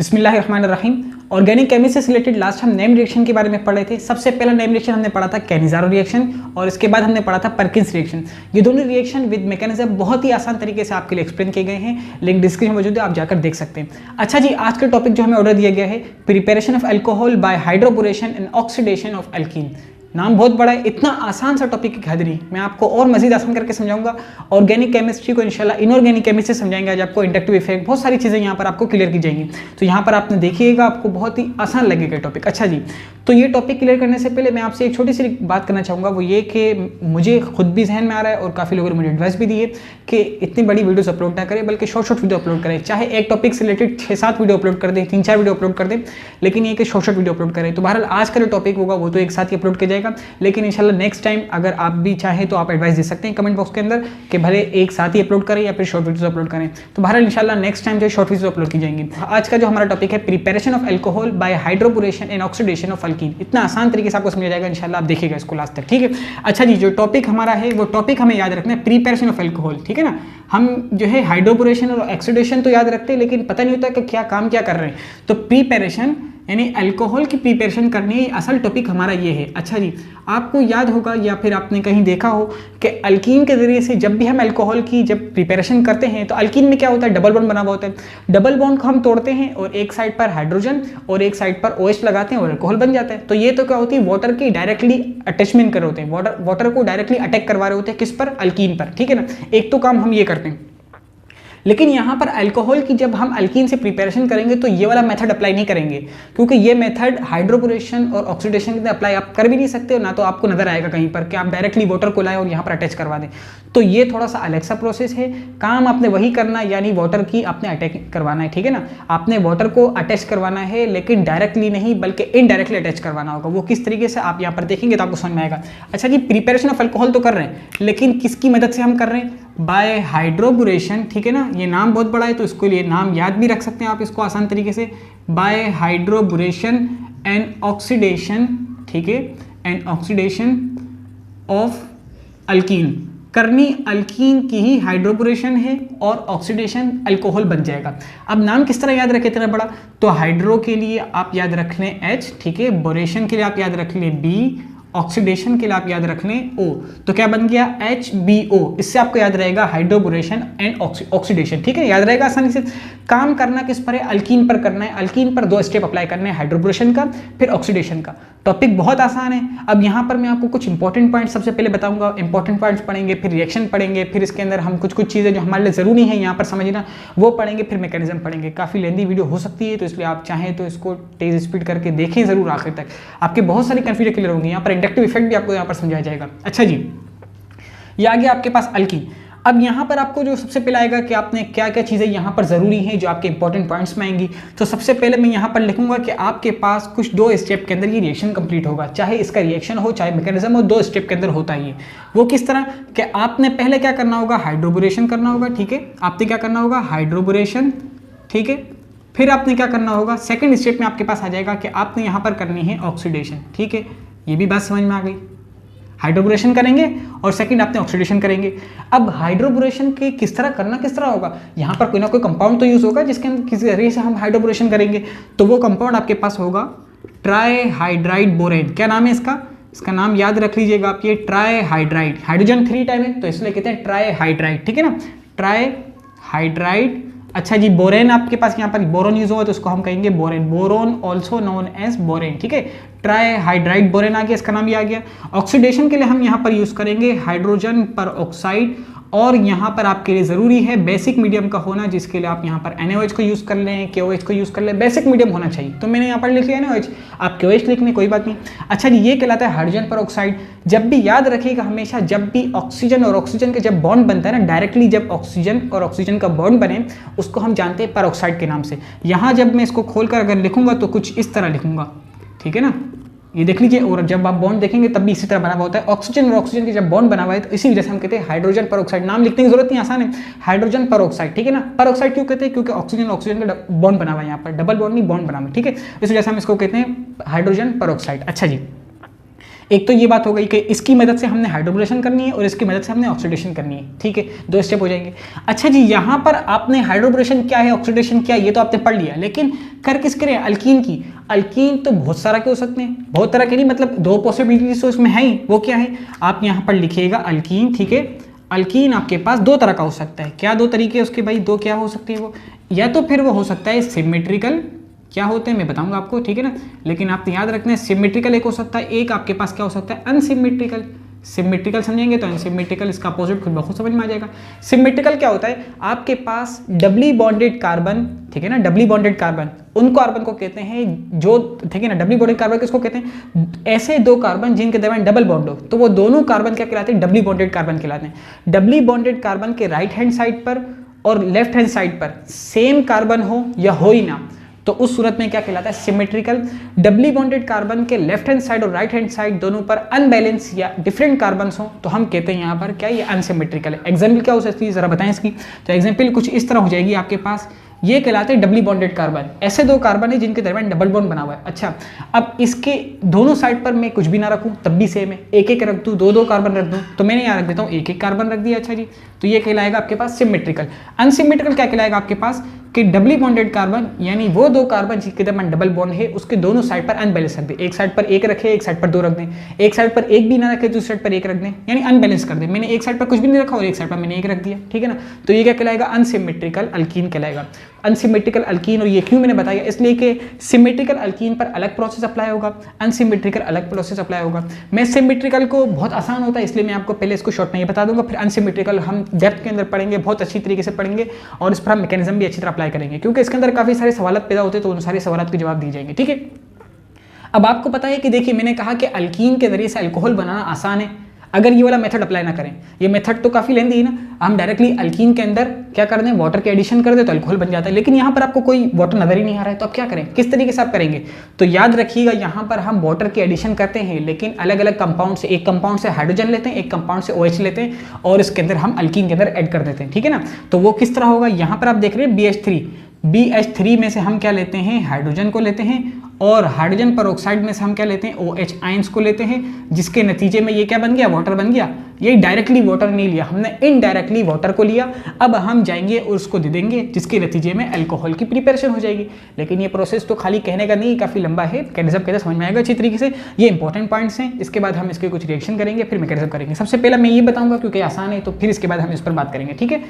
बिस्मिल्लाहिर्रहमानिर्रहीम। Organic chemistry से related last हम नेम रिएक्शन के बारे में पढ़े थे। सबसे पहला नेम रिएक्शन हमने पढ़ा था कैनिज़ारो रिएक्शन और इसके बाद हमने पढ़ा था परकिंस रिएक्शन। ये दोनों रिएक्शन विद मैकेनिज्म बहुत ही आसान तरीके से आपके लिए एक्सप्लेन किए गए हैं। लिंक डिस्क्रिप्शन में मौजूद है, आप जाकर देख सकते हैं। अच्छा जी, आज का टॉपिक जो हमें ऑर्डर दिया गया है preparation of alcohol by hydroboration and oxidation of alkene. नाम बहुत बड़ा है, इतना आसान सा टॉपिक की खैर नहीं, मैं आपको और मजीद आसान करके समझाऊंगा। ऑर्गेनिक केमिस्ट्री को इंशाल्लाह इनऑर्गेनिक केमिस्ट्री समझाएंगे। आज आपको इंडक्टिव इफेक्ट बहुत सारी चीज़ें यहाँ पर आपको क्लियर की जाएंगी। तो यहाँ पर आपने देखिएगा, आपको बहुत ही आसान लगेगा टॉपिक। अच्छा जी, तो ये टॉपिक क्लियर करने से पहले मैं आपसे एक छोटी सी बात करना चाहूँगा, वो ये कि मुझे खुद भी जहन में आ रहा है और काफ़ी लोगों ने मुझे एडवाइस भी दी है कि इतनी बड़ी वीडियोस अपलोड ना करें, बल्कि शॉर्ट वीडियो अपलोड करें। चाहे एक टॉपिक से रिलेटेड 6-7 वीडियो अपलोड कर दें, 3-4 वीडियो अपलोड कर दें, लेकिन ये कि शॉर्ट वीडियो अपलोड करें। तो बहरहाल आज का जो टॉपिक होगा वो तो एक साथ ही अपलोड किया जाएगा, लेकिन इंशाल्लाह नेक्स्ट टाइम अगर आप भी चाहें तो आप एडवाइस दे सकते हैं कमेंट बॉक्स के अंदर कि भले एक साथ ही अपलोड करें या फिर शॉर्ट वीडियोस अपलोड करें। तो बहरहाल इंशाल्लाह नेक्स्ट टाइम जो शॉर्ट वीडियो अपलोड की जाएंगी। आज का जो हमारा टॉपिक है preparation of alcohol by hydroboration and oxidation of alkene. इतना आसान तरीके से आपको समझा जाएगा इंशाल्लाह, आप देखिएगा इसको लास्ट तक, ठीक है। अच्छा जी, जो टॉपिक हमारा है वो टॉपिक हमें याद रखना है प्रिपरेशन ऑफ अल्कोहल, ठीक है ना। हम जो है हाइड्रोबोरेशन और ऑक्सीडेशन तो याद रखते हैं, लेकिन पता नहीं होता कि क्या काम क्या कर रहे हैं। तो प्रिपरेशन यानी अल्कोहल की प्रिपरेशन करनी है, असल टॉपिक हमारा ये है। अच्छा जी, आपको याद होगा या फिर आपने कहीं देखा हो कि अल्कीन के जरिए से जब भी हम अल्कोहल की जब प्रिपरेशन करते हैं तो अल्कीन में क्या होता है, डबल बॉन्ड बना हुआ होता है। डबल बॉन्ड को हम तोड़ते हैं और एक साइड पर हाइड्रोजन और एक साइड पर OH लगाते हैं और अल्कोहल बन जाता है। तो ये तो क्या होती है, वाटर की डायरेक्टली अटैचमेंट कर रहे होते हैं, वाटर को डायरेक्टली अटैक करवा रहे होते हैं, किस पर, अल्कीन पर, ठीक है ना। एक तो काम हम ये करते हैं, लेकिन यहाँ पर अल्कोहल की जब हम अल्कीन से प्रिपरेशन करेंगे तो ये वाला मेथड अप्लाई नहीं करेंगे, क्योंकि ये मेथड हाइड्रोबोरेशन और ऑक्सीडेशन के अंदर अप्लाई आप कर भी नहीं सकते, और ना तो आपको नजर आएगा कहीं पर कि आप डायरेक्टली वाटर को लाएं और यहाँ पर अटैच करवा दें। तो ये थोड़ा सा अलग सा प्रोसेस है। काम आपने वही करना, यानी वाटर की आपने अटैच करवाना है, ठीक है ना। आपने वाटर को अटैच करवाना है, लेकिन डायरेक्टली नहीं बल्कि इनडायरेक्टली अटैच करवाना होगा। वो किस तरीके से आप यहाँ पर देखेंगे तो आपको समझ में आएगा। अच्छा जी, प्रिपरेशन ऑफ अल्कोहल तो कर रहे हैं, लेकिन किसकी मदद से हम कर रहे हैं, बाय हाइड्रोबोरेशन, ठीक है ना। ये नाम बहुत बड़ा है तो इसको लिए नाम याद भी रख सकते हैं आप इसको आसान तरीके से, बाय हाइड्रोबोरेशन एंड ऑक्सीडेशन, ठीक है, एंड ऑक्सीडेशन ऑफ अल्कीन। करनी अल्कीन की ही हाइड्रोबोरेशन है और ऑक्सीडेशन अल्कोहल बन जाएगा। अब नाम किस तरह याद रखें इतना बड़ा, तो हाइड्रो के लिए आप याद रख लें H, ठीक है, बोरेशन के लिए आप याद रख लें B, ऑक्सीडेशन के लिए आप याद रख लें O। तो क्या बन गया, HBO। इससे आपको याद रहेगा हाइड्रोबोरेशन एंड ऑक्सीडेशन, ठीक है, याद रहेगा आसानी से। काम करना किस पर है, अल्कीन पर करना है। अल्कीन पर 2 स्टेप अप्लाई करने हैं, हाइड्रोबोरेशन का फिर ऑक्सीडेशन का। टॉपिक बहुत आसान है। अब यहाँ पर मैं आपको कुछ इंपॉर्टेंट पॉइंट्स सबसे पहले बताऊंगा। इंपॉर्टेंट पॉइंट्स पढ़ेंगे, फिर रिएक्शन पढ़ेंगे, फिर इसके अंदर हम कुछ चीज़ें जो हमारे लिए ज़रूरी है यहाँ पर समझना वो पढ़ेंगे, फिर मैकेनिज्म पढ़ेंगे। काफ़ी लेंदी वीडियो हो सकती है, तो इसलिए आप चाहें तो इसको तेज स्पीड करके देखें ज़रूर आखिर तक, आपके बहुत सारी कन्फ्यूजन क्लियर होंगी। यहाँ पर इंडक्टिव इफेक्ट भी आपको यहाँ पर समझाया जाएगा। अच्छा जी, ये आ गया आपके पास अल्कीन। अब यहाँ पर आपको जो सबसे पहले आएगा कि आपने क्या क्या चीज़ें यहाँ पर ज़रूरी हैं जो आपके इंपॉर्टेंट पॉइंट्स में आएंगी। तो सबसे पहले मैं यहाँ पर लिखूंगा कि आपके पास कुछ 2 स्टेप के अंदर ये रिएक्शन कंप्लीट होगा, चाहे इसका रिएक्शन हो चाहे मैकेनिज्म हो, 2 स्टेप के अंदर होता ही है। वो किस तरह कि आपने पहले क्या करना होगा, हाइड्रोबोरेशन करना होगा, ठीक है। आपने क्या करना होगा, हाइड्रोबोरेशन, ठीक है। फिर आपने क्या करना होगा, सेकेंड स्टेप में आपके पास आ जाएगा कि आपने यहाँ पर करनी है ऑक्सीडेशन, ठीक है। ये भी बात समझ में आ गई, हाइड्रोबोरेशन करेंगे और सेकंड आपने ऑक्सीडेशन करेंगे। अब हाइड्रोबोरेशन के किस तरह करना, किस तरह होगा, यहाँ पर कोई ना कोई कंपाउंड तो यूज होगा जिसके अंदर किसी जरिए से हम हाइड्रोबोरेशन करेंगे। तो वो कंपाउंड आपके पास होगा ट्राईहाइड्राइड बोरेन। क्या नाम है इसका, इसका नाम याद रख लीजिएगा आप, ये ट्राईहाइड्राइड। हाइड्रोजन 3 टाइम है तो इसलिए कहते हैं ट्राईहाइड्राइड, ठीक है ना, ट्राईहाइड्राइड। अच्छा जी, बोरेन आपके पास यहाँ पर बोरोन यूज होगा तो उसको हम कहेंगे borane, boron also known as borane, ठीक है। ट्राईहाइड्राइड बोरेन आ गया, इसका नाम ये आ गया। ऑक्सीडेशन के लिए हम यहाँ पर यूज करेंगे हाइड्रोजन पर ऑक्साइड, और यहाँ पर आपके लिए ज़रूरी है बेसिक मीडियम का होना, जिसके लिए आप यहाँ पर NaOH को यूज़ कर लें, KOH को यूज़ कर लें, बेसिक मीडियम होना चाहिए। तो मैंने यहाँ पर लिख लिया NaOH, आप KOH लिख लें, कोई बात नहीं। अच्छा जी, ये कहलाता है हाइड्रोजन पर ऑक्साइड। जब भी याद रखिएगा हमेशा, जब भी ऑक्सीजन और ऑक्सीजन का जब बॉन्ड बनता है ना, डायरेक्टली जब ऑक्सीजन और ऑक्सीजन का बॉन्ड बने उसको हम जानते हैं पर ऑक्साइड के नाम से। यहाँ जब मैं इसको खोल कर अगर लिखूंगा तो कुछ इस तरह लिखूंगा, ठीक है ना, ये देख लीजिए। और जब आप बॉन्ड देखेंगे तब भी इसी तरह बना हुआ होता है। ऑक्सीजन और ऑक्सीजन के जब बॉन्ड बना हुआ है तो इसी वजह से हम कहते हैं हाइड्रोजन पर ऑक्साइड। नाम लिखने की जरूरत नहीं, आसान है, हाइड्रोजन पर ऑक्साइड, ठीक है ना। पर ऑक्साइड क्यों कहते हैं, क्योंकि ऑक्सीजन और ऑक्सीजन का बॉन्ड बना हुआ है, यहाँ पर डबल बॉन्ड नहीं बॉन्ड बना हुआ है, ठीक है। इस वजह से हम इसको कहते हैं हाइड्रोजन पर ऑक्साइड। अच्छा जी, एक तो ये बात हो गई कि इसकी मदद से हमने हाइड्रोबोरेशन करनी है और इसकी मदद से हमने ऑक्सीडेशन करनी है, ठीक है, 2 स्टेप हो जाएंगे। अच्छा जी, यहाँ पर आपने हाइड्रोबोरेशन क्या है, ऑक्सीडेशन क्या है, ये तो आपने पढ़ लिया, लेकिन कर किसके रहे हैं, अल्कीन की। अल्कीन तो बहुत सारा के हो सकते हैं, बहुत तरह के नहीं, मतलब 2 पॉसिबिलिटीज तो इसमें है ही। वो क्या है, आप यहाँ पर लिखिएगा अल्कीन, ठीक है। अल्कीन आपके पास 2 तरह का हो सकता है। क्या 2 तरीके उसके भाई, 2 क्या हो सकती है वो, या तो फिर वो हो सकता है सिमेट्रिकल, क्या होते हैं मैं बताऊंगा आपको, ठीक है ना, लेकिन आप याद रखना है सिमेट्रिकल एक हो सकता है, एक आपके पास क्या हो सकता है, अनसिमेट्रिकल। सिमेट्रिकल समझेंगे तो अनसिमेट्रिकल, इसका अपोजिट खुद ब खुद समझ में आ जाएगा। सिमेट्रिकल क्या होता है, आपके पास डबली बॉन्डेड कार्बन, ठीक है ना, डबली बॉन्डेड कार्बन, उन कार्बन को कहते हैं जो, ठीक है ना, डबली बॉन्डेड कार्बन किसको कहते हैं, ऐसे 2 कार्बन जिनके दरमियान डबल बॉन्ड हो, तो वो दोनों कार्बन क्या कहलाते हैं, डबली बॉन्डेड कार्बन कहलाते हैं। डबली बॉन्डेड कार्बन के राइट हैंड साइड पर और लेफ्ट हैंड साइड पर सेम कार्बन हो या हो ही ना, तो उस सूरत में क्या कहलाता है, सिमेट्रिकल। डबली बॉन्डेड कार्बन के लेफ्ट हैंड साइड और राइट हैंड साइड दोनों पर अनबैलेंस या डिफरेंट कार्बन्स हो, तो हम कहते हैं यहाँ पर क्या, ये अनसिमेट्रिकल है। एग्जाम्पल क्या हो सकती है, जरा बताएं इसकी। तो एग्जाम्पल कुछ इस तरह हो जाएगी आपके पास, ये कहलाते हैं डबली बॉन्डेड कार्बन, ऐसे 2 कार्बन है जिनके दरमियान डबल बॉन्ड बना हुआ है। अच्छा, अब इसके दोनों साइड पर मैं कुछ भी ना रखूं तब भी सेम है, एक एक रख दूं, 2 कार्बन रख दूं, तो मैंने यहाँ रख देता हूँ 1 कार्बन रख दिया। अच्छा जी, तो ये कहलाएगा आपके पास सिमेट्रिकल। अनसिमेट्रिकल क्या कहलाएगा आपके पास, कि डबली बॉन्डेड कार्बन यानी वो 2 कार्बन जिनके दरमियान डबल बॉन्ड है, उसके दोनों साइड पर अनबैलेंस रख दे, एक साइड पर 1 रखे, एक साइड पर 2 रख दें, एक साइड पर 1 भी ना रखे, दूसरी साइड पर 1 रख दें, यानी अनबैलेंस कर दें। मैंने एक साइड पर कुछ भी नहीं रखा और एक साइड पर मैंने 1 रख दिया, ठीक है ना, तो ये क्या कहलाएगा, अनसिमेट्रिकल अल्कीन कहलाएगा। अनसिमेट्रिकल अल्कीन, और ये क्यों मैंने बताया, इसलिए कि सिमेट्रिकल अल्कीन पर अलग प्रोसेस अप्लाई होगा, अनसिमेट्रिकल अलग प्रोसेस अप्लाई होगा। मैं सिमेट्रिकल को बहुत आसान होता है इसलिए मैं आपको पहले इसको शॉर्ट नहीं बता दूंगा, फिर अनसिमेट्रिकल हम डेप्थ के अंदर पढ़ेंगे, बहुत अच्छी तरीके से पढ़ेंगे और इस पर हम मैकेनिज्म भी अच्छी तरह अप्लाई करेंगे, क्योंकि इसके अंदर काफी सारे सवाल पैदा होते हैं, तो उन सारे सवालों के जवाब दिए जाएंगे, ठीक है। अब आपको पता है कि देखिए, मैंने कहा कि अल्कीन के जरिए से अल्कोहल बनाना आसान है अगर ये वाला मेथड अप्लाई ना करें। ये मेथड तो काफी लेंदी है ना, हम डायरेक्टली अल्कीन के अंदर क्या कर दें, वाटर के एडिशन कर दें तो अल्कोहल बन जाता है, लेकिन यहाँ पर आपको कोई वाटर नजर ही नहीं आ रहा है, तो आप क्या करें, किस तरीके से आप करेंगे। तो याद रखिएगा, यहाँ पर हम वाटर के एडिशन करते हैं, लेकिन अलग अलग कंपाउंड से, एक कंपाउंड से हाइड्रोजन लेते हैं, एक कंपाउंड से OH लेते हैं और इसके अंदर हम अल्कीन के अंदर ऐड कर देते हैं, ठीक है ना। तो वो किस तरह होगा, यहाँ पर आप देख रहे हैं BH3 में से हम क्या लेते हैं, हाइड्रोजन को लेते हैं, और हाइड्रोजन पर ऑक्साइड में से हम क्या लेते हैं, OH आयंस को लेते हैं, जिसके नतीजे में ये क्या बन गया, वाटर बन गया। ये डायरेक्टली वाटर नहीं लिया हमने, इनडायरेक्टली वाटर को लिया। अब हम जाएंगे और उसको दे देंगे, जिसके नतीजे में अल्कोहल की प्रिपरेशन हो जाएगी। लेकिन ये प्रोसेस तो खाली कहने का नहीं, काफी लंबा है, मैकेनिज्म कैसे समझ में आएगा अच्छी तरीके से। ये इंपॉर्टेंट पॉइंट्स हैं, इसके बाद हम इसके कुछ रिएक्शन करेंगे, फिर मैकेनिज्म करेंगे। सबसे पहले मैं ये बताऊंगा क्योंकि आसान है, तो फिर इसके बाद हम इस पर बात करेंगे, ठीक है।